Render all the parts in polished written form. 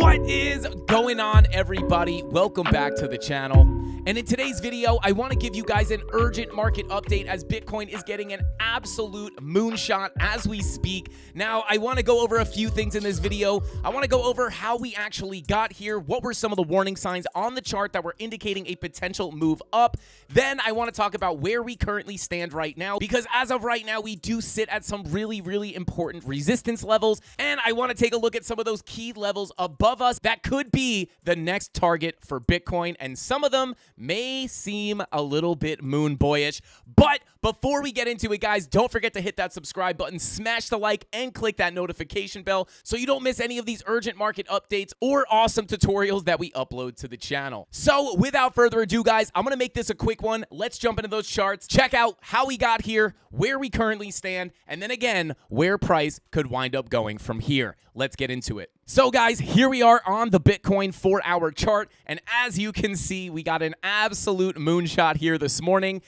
What is going on, everybody? Welcome back to the channel. And in today's video, I want to give you guys an urgent market update as Bitcoin is getting an absolute moonshot as we speak. Now, I want to go over a few things in this video. I want to go over how we actually got here, what were some of the warning signs on the chart that were indicating a potential move up. Then I want to talk about where we currently stand right now, because as of right now, we do sit at some really important resistance levels. And I want to take a look at some of those key levels above us that could be the next target for Bitcoin. And some of them may seem a little bit moon boyish. But before we get into it, guys, don't forget to hit that subscribe button, smash the like, and click that notification bell so you don't miss any of these urgent market updates or awesome tutorials that we upload to the channel. So without further ado, guys, I'm going to make this a quick one. Let's jump into those charts, check out how we got here, where we currently stand, and then again, where price could wind up going from here. Let's get into it. So guys, here we are on the Bitcoin 4-hour chart, and as you can see, we got an absolute moonshot here this morning.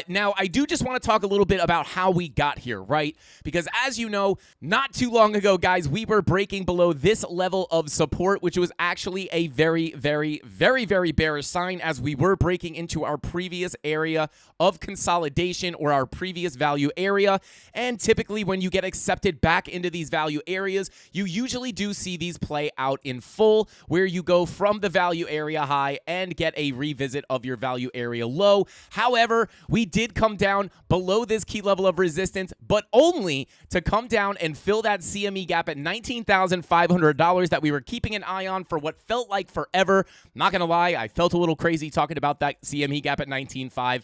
Now, I do just want to talk a little bit about how we got here, right? Because as you know, not too long ago, guys, we were breaking below this level of support, which was actually a very bearish sign, as we were breaking into our previous area of consolidation or our previous value area. And typically when you get accepted back into these value areas, you usually do see these play out in full, where you go from the value area high and get a revisit of your value area low. However, we did come down below this key level of resistance, but only to come down and fill that CME gap at $19,500 that we were keeping an eye on for what felt like forever. Not gonna lie, I felt a little crazy talking about that CME gap at 19.5.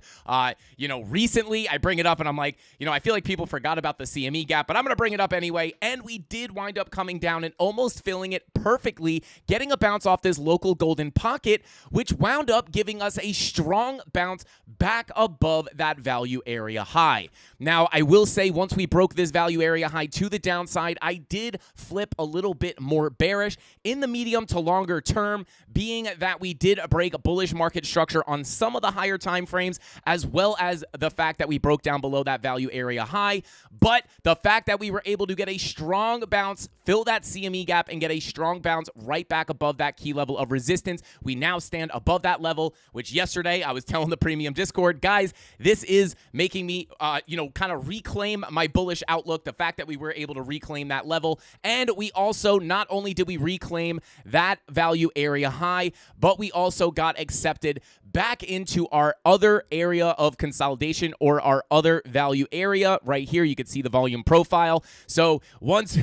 Recently I bring it up and I'm like, I feel like people forgot about the CME gap, but I'm gonna bring it up anyway. And we did wind up coming down and almost filling it perfectly, getting a bounce off this local golden pocket, which wound up giving us a strong bounce back above that value area high. Now, I will say once we broke this value area high to the downside, I did flip a little bit more bearish in the medium to longer term, being that we did break a bullish market structure on some of the higher time frames, as well as the fact that we broke down below that value area high. But the fact that we were able to get a strong bounce, fill that CME gap, and get a strong bounce right back above that key level of resistance. We now stand above that level, which yesterday I was telling the premium Discord, guys, this is making me, kind of reclaim my bullish outlook. The fact that we were able to reclaim that level. And we also, not only did we reclaim that value area high, but we also got accepted back into our other area of consolidation, or our other value area. Right here, you can see the volume profile. So once,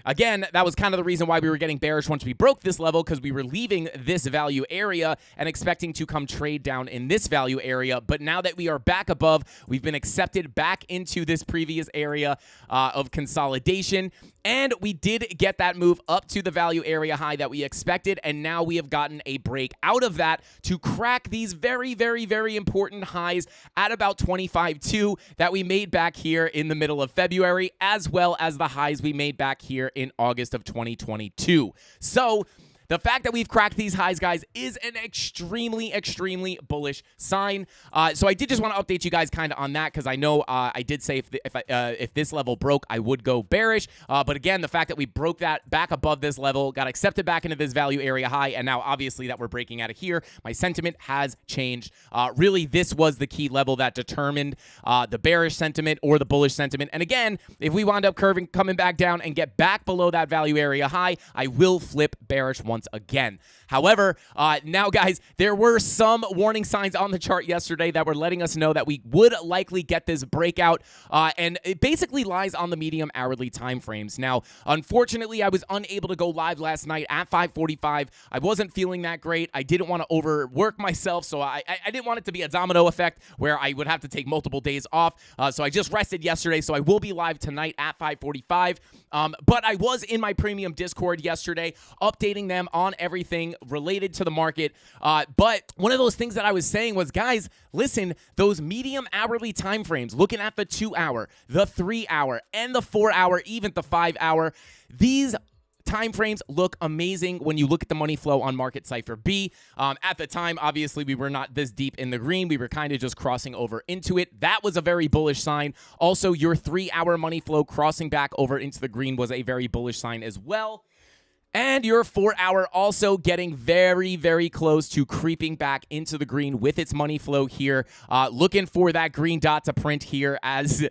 again, that was kind of the reason why we were getting bearish once we broke this level, because we were leaving this value area and expecting to come trade down in this value area. But now that we are back above, we've been accepted back into this previous area of consolidation. And we did get that move up to the value area high that we expected. And now we have gotten a break out of that to crack these very important highs at about 25.2 that we made back here in the middle of February, as well as the highs we made back here in August of 2022. So the fact that we've cracked these highs, guys, is an extremely bullish sign. So I did just want to update you guys kind of on that, because I know I did say if this level broke, I would go bearish. But again, the fact that we broke that back above this level, got accepted back into this value area high, and now obviously that we're breaking out of here, my sentiment has changed. Really, this was the key level that determined the bearish sentiment or the bullish sentiment. And again, if we wind up coming back down and get back below that value area high, I will flip bearish once again. However, now, guys, there were some warning signs on the chart yesterday that were letting us know that we would likely get this breakout, and it basically lies on the medium hourly time frames. Now, unfortunately, I was unable to go live last night at 5:45. I wasn't feeling that great. I didn't want to overwork myself, so I didn't want it to be a domino effect where I would have to take multiple days off. So I just rested yesterday, so I will be live tonight at 5:45. But I was in my premium Discord yesterday, updating them on everything related to the market. But one of those things that I was saying was, guys, listen, those medium hourly time frames, looking at the 2-hour, the 3-hour, and the 4-hour, even the 5-hour, these time frames look amazing when you look at the money flow on Market Cypher B. At the time, obviously, we were not this deep in the green. We were kind of just crossing over into it. That was a very bullish sign. Also, your 3-hour money flow crossing back over into the green was a very bullish sign as well. And your 4-hour also getting very, very close to creeping back into the green with its money flow here. Looking for that green dot to print here as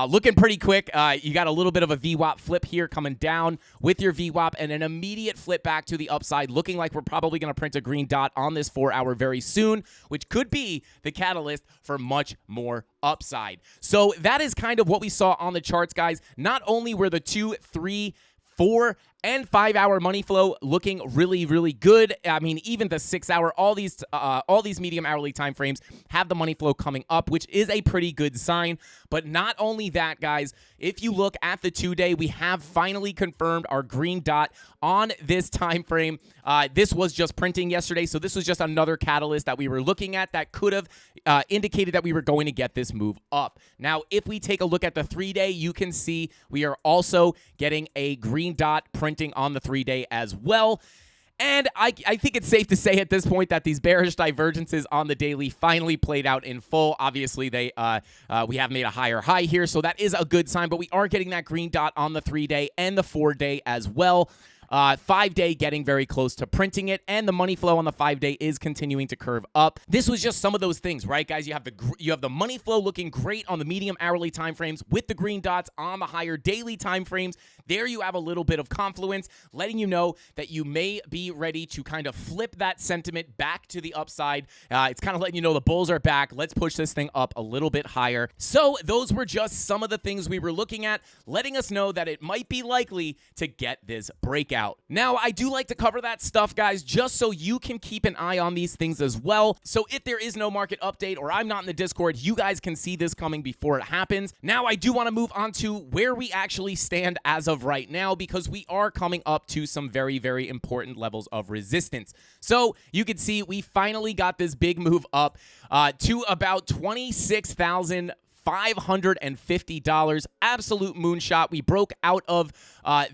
looking pretty quick. You got a little bit of a VWAP flip here coming down with your VWAP and an immediate flip back to the upside, looking like we're probably going to print a green dot on this 4-hour very soon, which could be the catalyst for much more upside. So that is kind of what we saw on the charts, guys. Not only were the 2, 3, 4, and 5-hour money flow looking really, really good. I mean, even the 6-hour, all these medium hourly time frames have the money flow coming up, which is a pretty good sign. But not only that, guys, if you look at the 2-day, we have finally confirmed our green dot on this time frame. This was just printing yesterday, so this was just another catalyst that we were looking at that could have indicated that we were going to get this move up. Now, if we take a look at the 3-day, you can see we are also getting a green dot printing on the 3-day as well. And I think it's safe to say at this point that these bearish divergences on the daily finally played out in full. Obviously, we have made a higher high here, so that is a good sign. But we are getting that green dot on the 3-day and the 4-day as well. 5-day getting very close to printing it, and the money flow on the 5-day is continuing to curve up. This was just some of those things, right, guys? You have the money flow looking great on the medium hourly time frames with the green dots on the higher daily time frames. There you have a little bit of confluence, letting you know that you may be ready to kind of flip that sentiment back to the upside. It's kind of letting you know the bulls are back. Let's push this thing up a little bit higher. So those were just some of the things we were looking at, letting us know that it might be likely to get this breakout. Now, I do like to cover that stuff, guys, just so you can keep an eye on these things as well. So if there is no market update or I'm not in the Discord, you guys can see this coming before it happens. Now, I do want to move on to where we actually stand as of right now, because we are coming up to some very, very important levels of resistance. So you can see we finally got this big move up to about $26,550. Absolute moonshot. We broke out of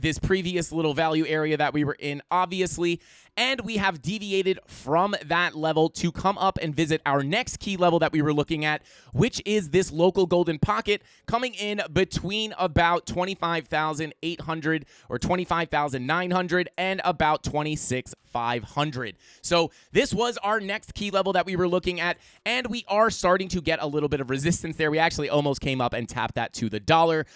this previous little value area that we were in, obviously, and we have deviated from that level to come up and visit our next key level that we were looking at, which is this local golden pocket coming in between about 25,800 or 25,900 and about 26,500. So this was our next key level that we were looking at, and we are starting to get a little bit of resistance there. We actually almost came up and tapped that to the dollar.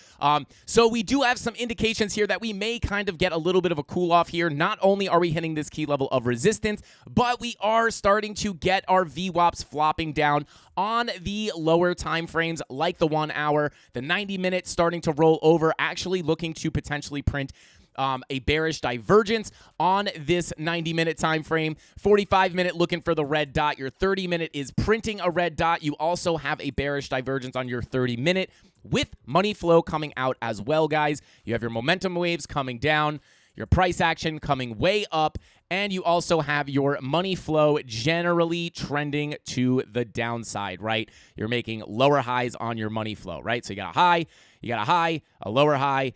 So we do have some indications here that we may kind of get a little bit of a cool off here. Not only are we hitting this key level of resistance, but we are starting to get our VWAPs flopping down on the lower time frames, like the 1 hour, the 90 minutes starting to roll over, actually looking to potentially print a bearish divergence on this 90-minute time frame. 45-minute looking for the red dot. Your 30-minute is printing a red dot. You also have a bearish divergence on your 30-minute with money flow coming out as well, guys. You have your momentum waves coming down, your price action coming way up, and you also have your money flow generally trending to the downside, right? You're making lower highs on your money flow, right? So you got a high, a lower high.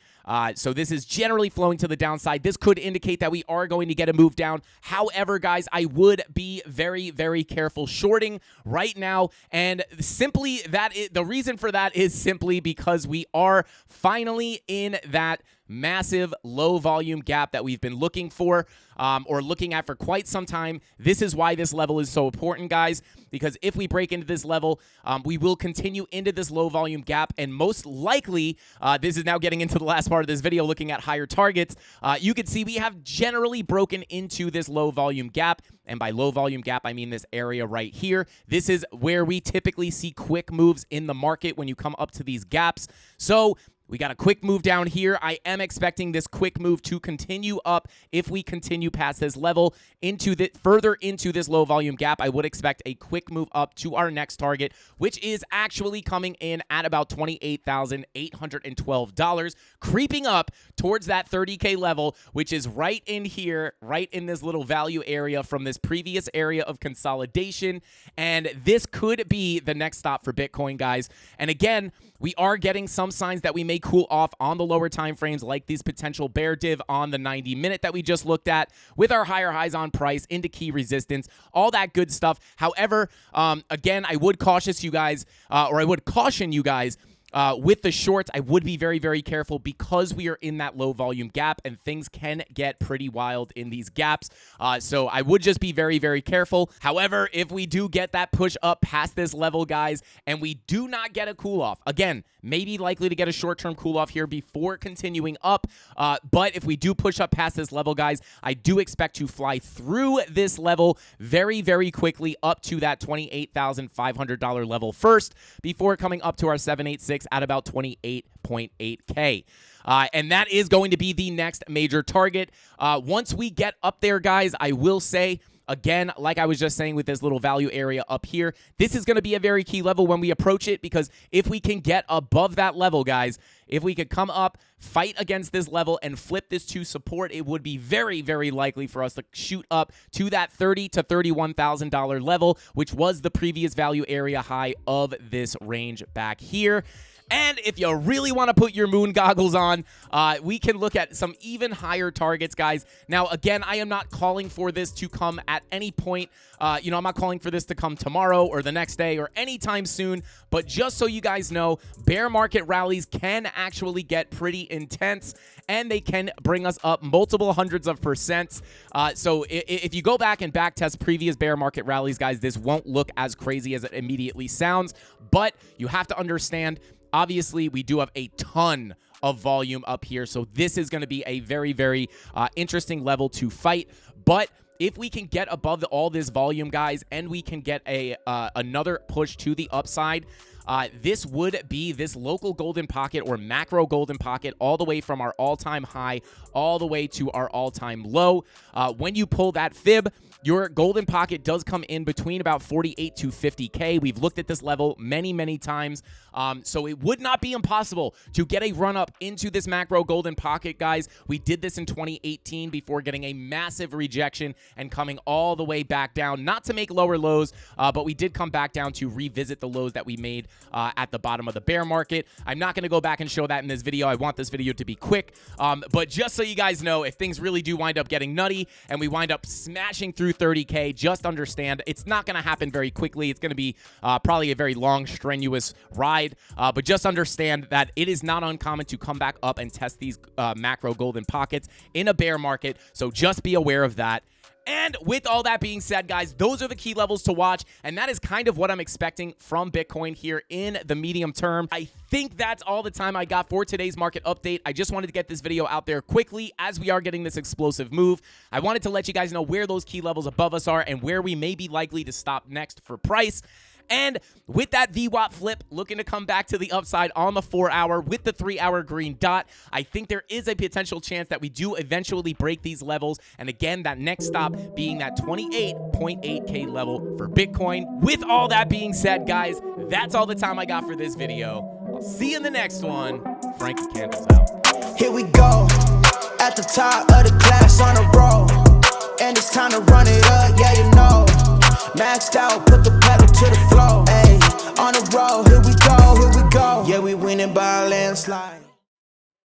So this is generally flowing to the downside. This could indicate that we are going to get a move down. However, guys, I would be very, very careful shorting right now. And simply the reason for that is simply because we are finally in that massive low volume gap that we've been looking for or looking at for quite some time. This is why this level is so important, guys, because if we break into this level, we will continue into this low volume gap, and most likely, this is now getting into the last part of this video, looking at higher targets. You can see we have generally broken into this low volume gap, and by low volume gap, I mean this area right here. This is where we typically see quick moves in the market when you come up to these gaps. So we got a quick move down here. I am expecting this quick move to continue up if we continue past this level further into this low volume gap. I would expect a quick move up to our next target, which is actually coming in at about $28,812, creeping up towards that 30K level, which is right in here, right in this little value area from this previous area of consolidation. And this could be the next stop for Bitcoin, guys. And again, we are getting some signs that we may cool off on the lower time frames, like these potential bear div on the 90-minute that we just looked at, with our higher highs on price into key resistance, all that good stuff. However, again, I would caution you guys with the shorts, I would be very, very careful because we are in that low volume gap and things can get pretty wild in these gaps. So I would just be very, very careful. However, if we do get that push up past this level, guys, and we do not get a cool off, again, maybe likely to get a short-term cool off here before continuing up. But if we do push up past this level, guys, I do expect to fly through this level very, very quickly up to that $28,500 level first before coming up to our 786 at about 28.8K. And that is going to be the next major target. Once we get up there, guys, I will say, again, like I was just saying with this little value area up here, this is going to be a very key level when we approach it, because if we can get above that level, guys, if we could come up, fight against this level, and flip this to support, it would be very, very likely for us to shoot up to that $30,000 to $31,000 level, which was the previous value area high of this range back here. And if you really want to put your moon goggles on, we can look at some even higher targets, guys. Now, again, I am not calling for this to come at any point. I'm not calling for this to come tomorrow or the next day or anytime soon. But just so you guys know, bear market rallies can actually get pretty intense, and they can bring us up multiple hundreds of percents. So if you go back and backtest previous bear market rallies, guys, this won't look as crazy as it immediately sounds. But you have to understand, obviously, we do have a ton of volume up here, so this is going to be a very, very interesting level to fight. But if we can get above all this volume, guys, and we can get another push to the upside, this would be this local golden pocket or macro golden pocket all the way from our all-time high all the way to our all-time low. When you pull that fib, your golden pocket does come in between about 48 to 50K. We've looked at this level many, many times. So it would not be impossible to get a run up into this macro golden pocket, guys. We did this in 2018 before getting a massive rejection and coming all the way back down, not to make lower lows, but we did come back down to revisit the lows that we made at the bottom of the bear market. I'm not going to go back and show that in this video. I want this video to be quick. But just so you guys know, if things really do wind up getting nutty and we wind up smashing through 30K, just understand it's not going to happen very quickly. It's going to be probably a very long, strenuous ride. But just understand that it is not uncommon to come back up and test these macro golden pockets in a bear market. So just be aware of that. And with all that being said, guys, those are the key levels to watch, and that is kind of what I'm expecting from Bitcoin here in the medium term. I think that's all the time I got for today's market update. I just wanted to get this video out there quickly as we are getting this explosive move. I wanted to let you guys know where those key levels above us are and where we may be likely to stop next for price. And with that VWAP flip looking to come back to the upside on the 4-hour with the 3-hour green dot, I think there is a potential chance that we do eventually break these levels. And again, that next stop being that 28.8K level for Bitcoin. With all that being said, guys, that's all the time I got for this video. I'll see you in the next one. Frankie Candles out. Here we go, at the top of the class on a roll, and it's time to run it up, yeah, you know. Maxed out, put the pedal to the floor. Ayy, on the road, here we go, here we go. Yeah, we winning by a landslide.